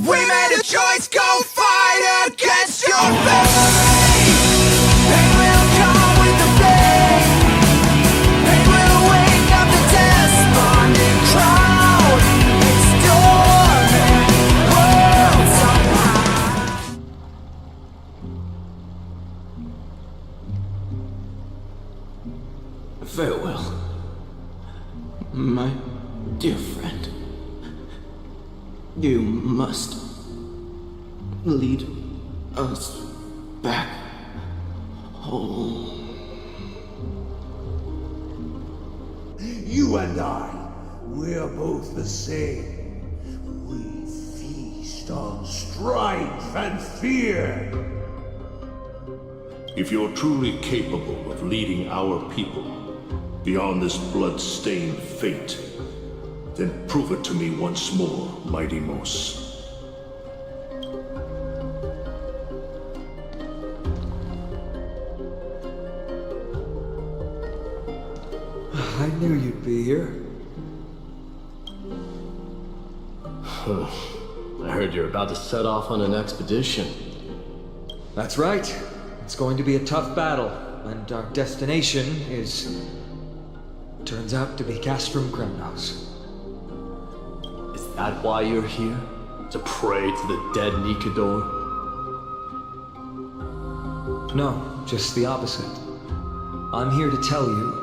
We made a choice, go fight against your fate. Pain will come with the flame. Pain will wake up the despondent crowd. Storming worlds apart. Farewell, my dear friend. You must lead us back home. You and I, we're both the same. We feast on strife and fear. If you're truly capable of leading our people beyond this blood-stained fate, then prove it to me once more, Mighty Mos. I knew you'd be here. I heard you're about to set off on an expedition. That's right. It's going to be a tough battle, and our destination turns out to be Castrum Kremnos. Is that why you're here? To pray to the dead Nikador? No, just the opposite. I'm here to tell you,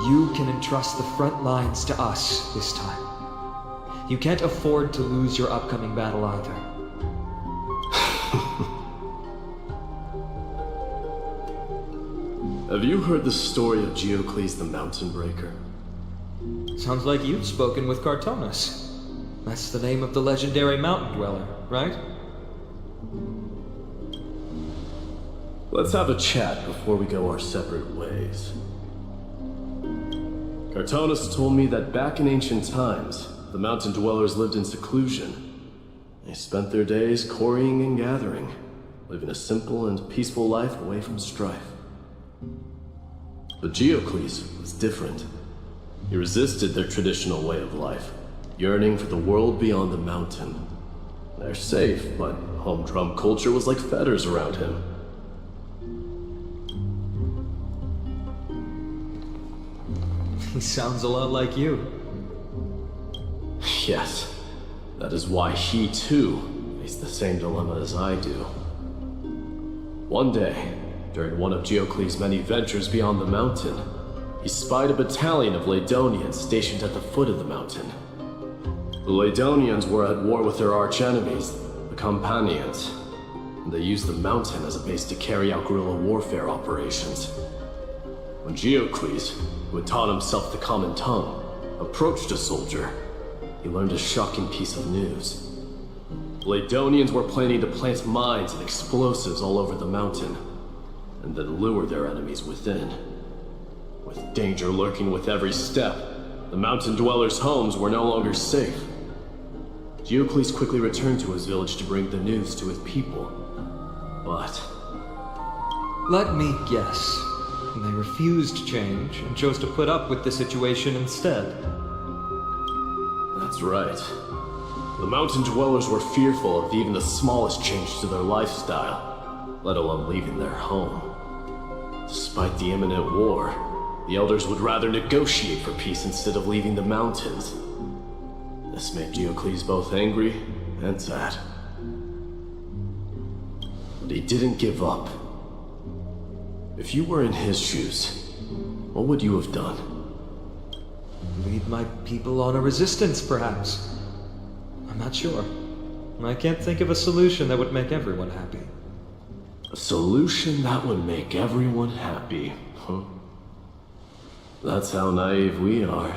you can entrust the front lines to us this time. You can't afford to lose your upcoming battle either. Have you heard the story of Geocles the Mountain Breaker? Sounds like you've spoken with Cartonus. That's the name of the legendary mountain dweller, right? Let's have a chat before we go our separate ways. Cartonus told me that back in ancient times, the mountain dwellers lived in seclusion. They spent their days quarrying and gathering, living a simple and peaceful life away from strife. But Geocles was different. He resisted their traditional way of life, yearning for the world beyond the mountain. They're safe, but humdrum culture was like fetters around him. He sounds a lot like you. Yes, that is why he too faced the same dilemma as I do. One day, during one of Geocles' many ventures beyond the mountain, he spied a battalion of Ladonians stationed at the foot of the mountain. The Ladonians were at war with their arch-enemies, the Companions, and they used the mountain as a base to carry out guerrilla warfare operations. When Geocles, who had taught himself the common tongue, approached a soldier, he learned a shocking piece of news. The Ladonians were planning to plant mines and explosives all over the mountain, and then lure their enemies within. With danger lurking with every step, the mountain dwellers' homes were no longer safe. Geocles quickly returned to his village to bring the news to his people. But Let me guess. They refused change and chose to put up with the situation instead. that's right. The mountain dwellers were fearful of even the smallest change to their lifestyle, let alone leaving their home. Despite the imminent war, the elders would rather negotiate for peace instead of leaving the mountains. This made Geocles both angry and sad. But he didn't give up. If you were in his shoes, what would you have done? Lead my people on a resistance, perhaps. I'm not sure. I can't think of a solution that would make everyone happy. A solution that would make everyone happy, huh? That's how naive we are.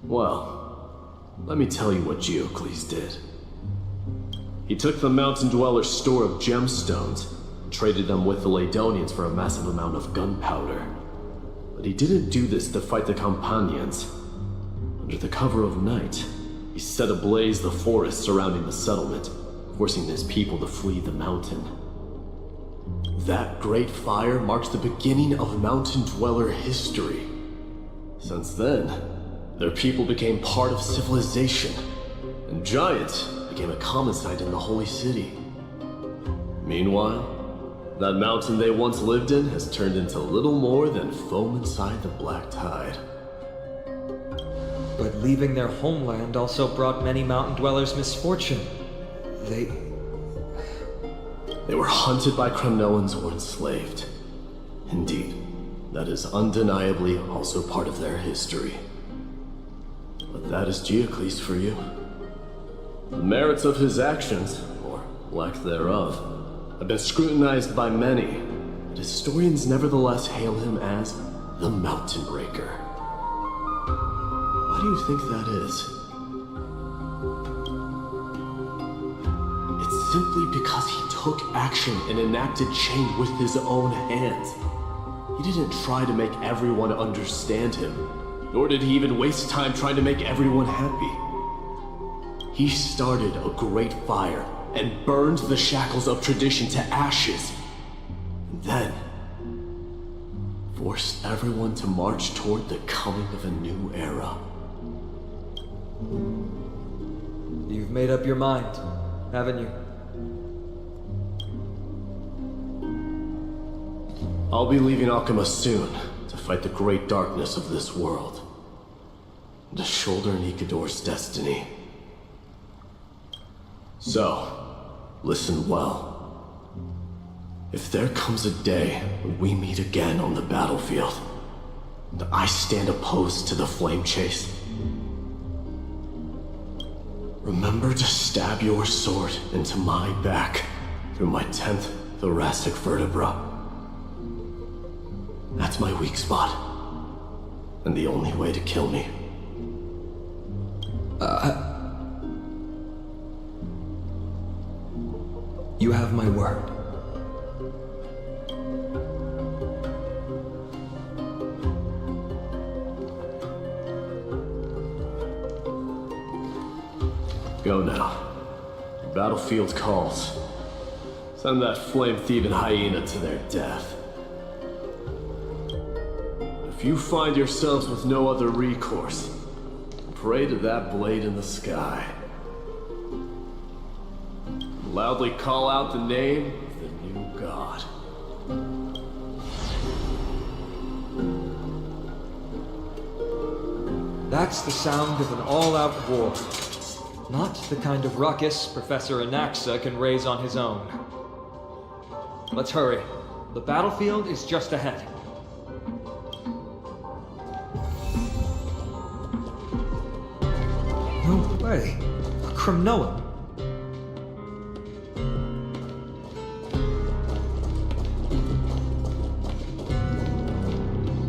Well, let me tell you what Geocles did. He took the mountain dwellers' store of gemstones and traded them with the Ladonians for a massive amount of gunpowder. But he didn't do this to fight the Companions. Under the cover of night, he set ablaze the forest surrounding the settlement, forcing his people to flee the mountain. That great fire marks the beginning of mountain dweller history. Since then, their people became part of civilization, and Giant became a common sight in the Holy City. Meanwhile, that mountain they once lived in has turned into little more than foam inside the black tide. But leaving their homeland also brought many mountain dwellers misfortune. They were hunted by Kremnoans or enslaved. Indeed, that is undeniably also part of their history. But that is Geocles for you. The merits of his actions, or lack thereof, have been scrutinized by many, but historians nevertheless hail him as the Mountain Breaker. Why do you think that is? It's simply because he took action and enacted change with his own hands. He didn't try to make everyone understand him, nor did he even waste time trying to make everyone happy. He started a great fire and burned the shackles of tradition to ashes, and then forced everyone to march toward the coming of a new era. You've made up your mind, haven't you? I'll be leaving Akuma soon to fight the great darkness of this world, and to shoulder Nikador's destiny. So, listen well. If there comes a day when we meet again on the battlefield, and I stand opposed to the flame chase, remember to stab your sword into my back through my 10th thoracic vertebra. That's my weak spot, and the only way to kill me. You have my word. Go now. The battlefield calls. Send that flame-thieving hyena to their death. If you find yourselves with no other recourse, pray to that blade in the sky. Loudly call out the name of the new god. That's the sound of an all-out war. Not the kind of ruckus Professor Anaxa can raise on his own. Let's hurry. The battlefield is just ahead. No way. A Kremnoan.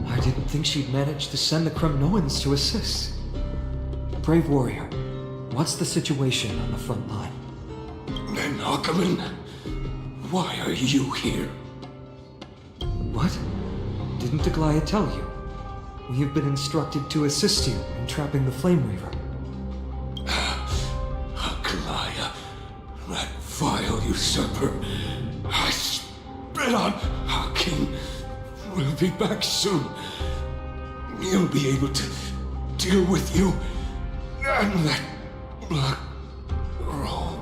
I didn't think she'd manage to send the Kremnoans to assist. Brave warrior, what's the situation on the front line? Then, Ackerman, why are you here? What? Didn't Aglaya tell you? We have been instructed to assist you in trapping the Flame Reaver. Aglaya, that vile usurper. I spit on our king. We'll be back soon. He'll be able to deal with you and that black road.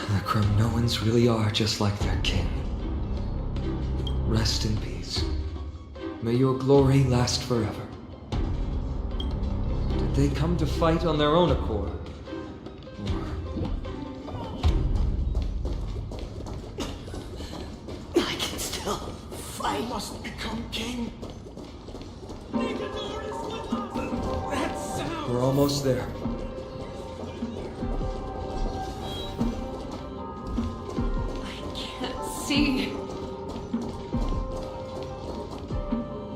The Kremnoans really are just like their king. Rest in peace. May your glory last forever. Did they come to fight on their own accord? I can still fight. I must become king. That sound. We're almost there. See.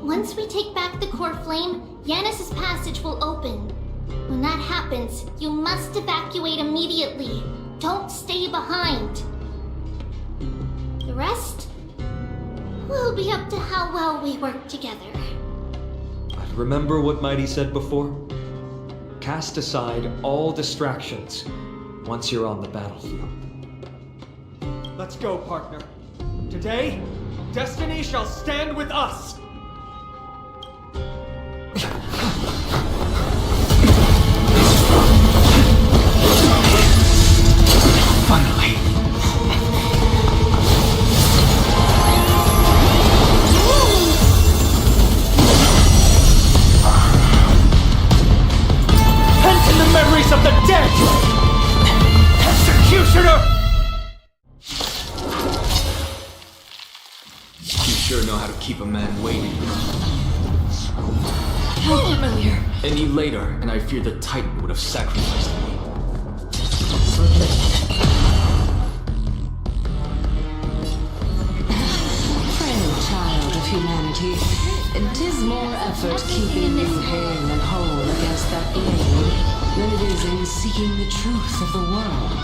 Once we take back the core flame, Yanis's passage will open. When that happens, you must evacuate immediately. Don't stay behind. The rest will be up to how well we work together. But remember what Mighty said before? Cast aside all distractions once you're on the battlefield. Let's go, partner. Today, destiny shall stand with us! Finally. Pent in the memories of the dead! Executioner! You sure know how to keep a man waiting. How familiar. Any later, and I fear the Titan would have sacrificed me. Frail child of humanity, 'tis more effort keeping you hale and whole against that blade than it is in seeking the truth of the world.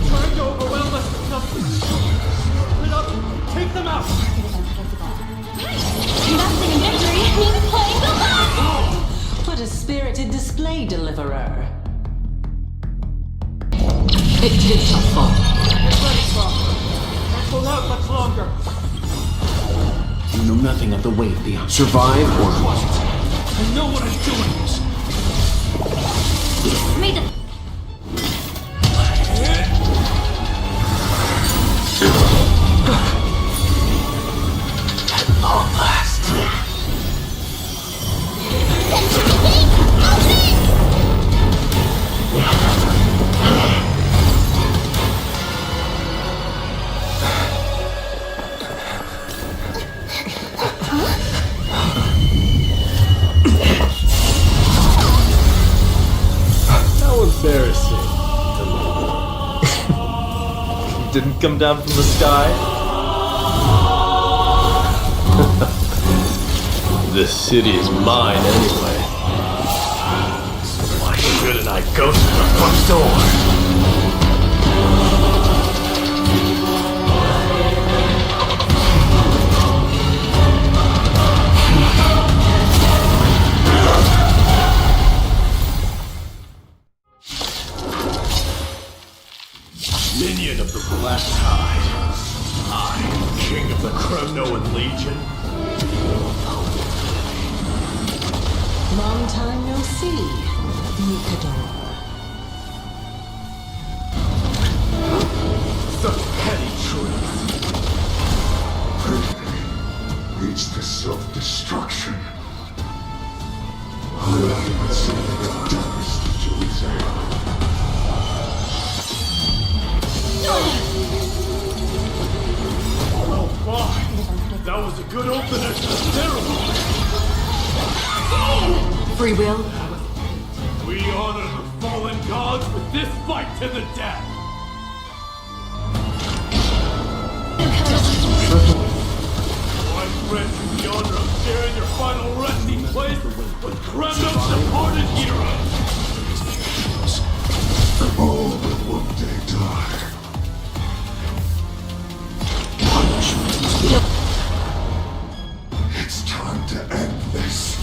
Trying to overwhelm us with something. Split up, take them out! Investing in victory means playing the long. What a spirited display, deliverer. It is helpful. Get ready, Father. Can't hold out much longer. You know nothing of the wave beyond. Survive or what? I know what I'm doing. May the Long last. How embarrassing. Didn't come down from the sky? This city is mine anyway. Why shouldn't I go to the front door? Minion of the Black Tide. I, King of the Kremnoan Legion. Long time no see, Mikador. Such petty truth. Leads to self-destruction. I would say the darkest to Oh my! That was a good opener to the ceremony. Free will? We honor the fallen gods with this fight to the death. I grant you the honor of sharing your final resting place with Kremno's departed heroes. all but one day die. It's time to end this.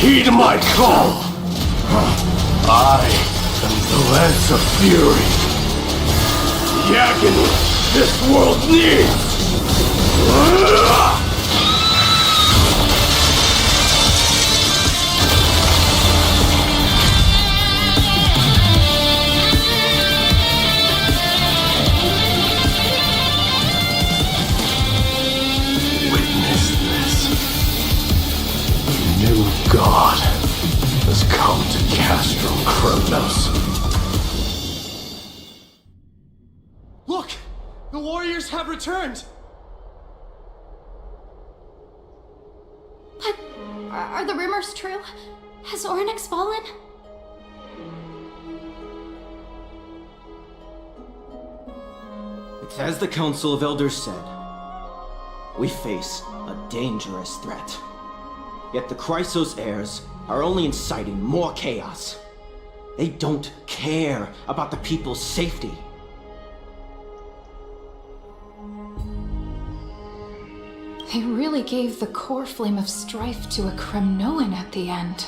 Heed my call! I am the Lance of Fury. The agony this world needs! Witness this. New God has come to Castro Kremnos. Look! The warriors have returned! Are the rumors true? Has Oryx fallen? It's as the Council of Elders said. We face a dangerous threat. Yet the Chrysos heirs are only inciting more chaos. They don't care about the people's safety. They really gave the core flame of strife to a Kremnoan at the end.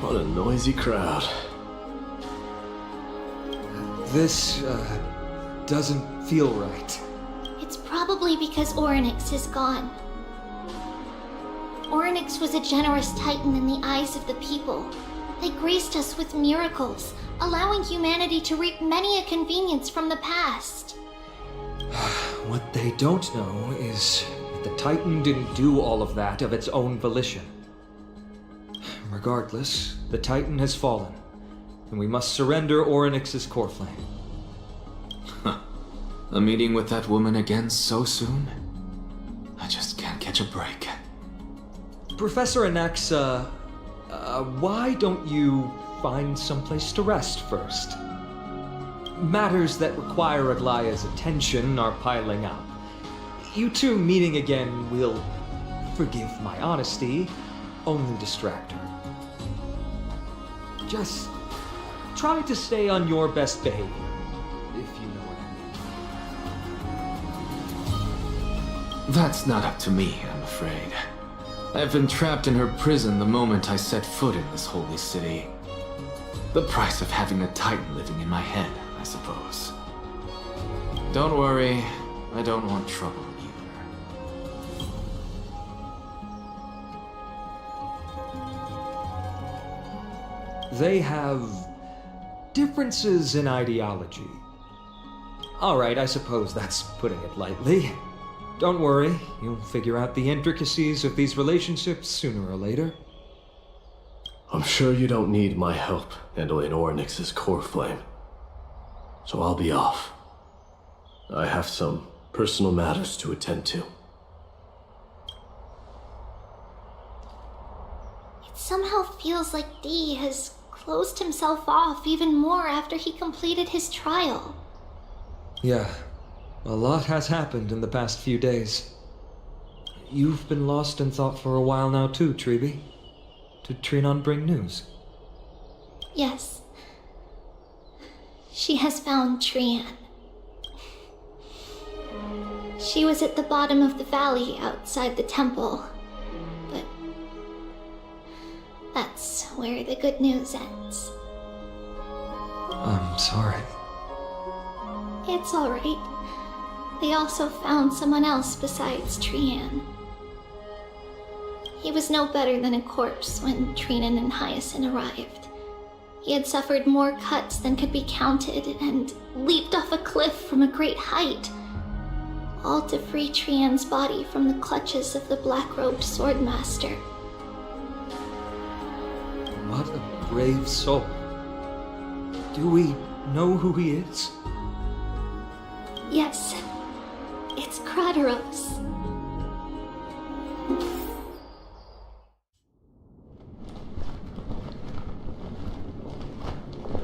What a noisy crowd. This, doesn't feel right. It's probably because Oryx is gone. Oryx was a generous titan in the eyes of the people. They graced us with miracles, allowing humanity to reap many a convenience from the past. What they don't know is that the Titan didn't do all of that of its own volition. Regardless, the Titan has fallen, and we must surrender Oryx's core flame. A meeting with that woman again so soon? I just can't catch a break. Professor Anaxa, why don't you find someplace to rest first? Matters that require Aglaya's attention are piling up. You two meeting again will, forgive my honesty, only distract her. Just try to stay on your best behavior, if you know what I mean. That's not up to me, I'm afraid. I've been trapped in her prison the moment I set foot in this holy city. The price of having a Titan living in my head, I suppose. Don't worry, I don't want trouble either. They have differences in ideology. Alright, I suppose that's putting it lightly. Don't worry, you'll figure out the intricacies of these relationships sooner or later. I'm sure you don't need my help handling Oryx's core flame. So I'll be off. I have some personal matters to attend to. It somehow feels like D has closed himself off even more after he completed his trial. Yeah, a lot has happened in the past few days. You've been lost in thought for a while now too, Treeby. Did Trinon bring news? Yes. She has found Trian. She was at the bottom of the valley outside the temple, but that's where the good news ends. I'm sorry. It's alright. They also found someone else besides Trian. He was no better than a corpse when Trinan and Hyacinth arrived. He had suffered more cuts than could be counted and leaped off a cliff from a great height, all to free Trian's body from the clutches of the black-robed swordmaster. What a brave soul. Do we know who he is? Yes, it's Krateros.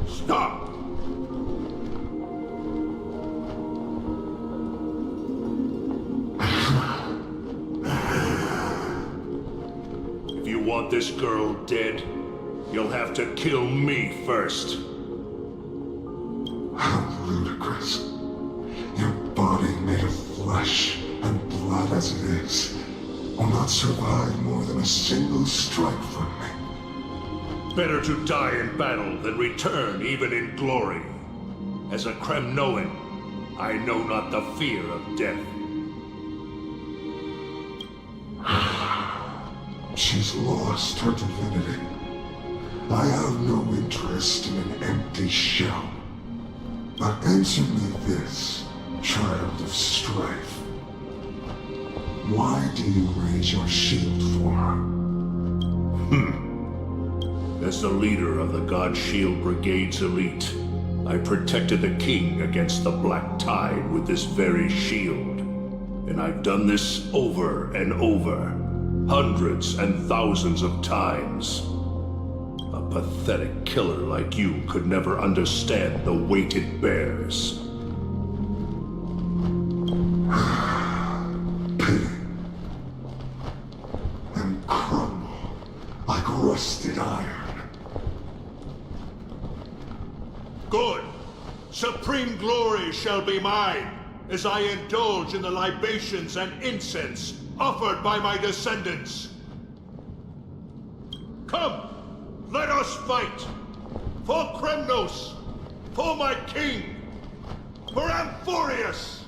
Stop! If you want this girl dead, you'll have to kill me first. How ludicrous. Your body made of flesh and blood as it is will not survive more than a single strike from me. Better to die in battle than return even in glory. As a Kremnoan, I know not the fear of death. She's lost her divinity. I have no interest in an empty shell. But answer me this, child of strife. Why do you raise your shield for her? As the leader of the God Shield Brigade's elite, I protected the king against the Black Tide with this very shield. And I've done this over and over, hundreds and thousands of times. A pathetic killer like you could never understand the weight it bears. Pity. And crumble like rusted iron. Good. Supreme glory shall be mine, as I indulge in the libations and incense offered by my descendants. Come, let us fight! For Kremnos! For my king! For Amphorius!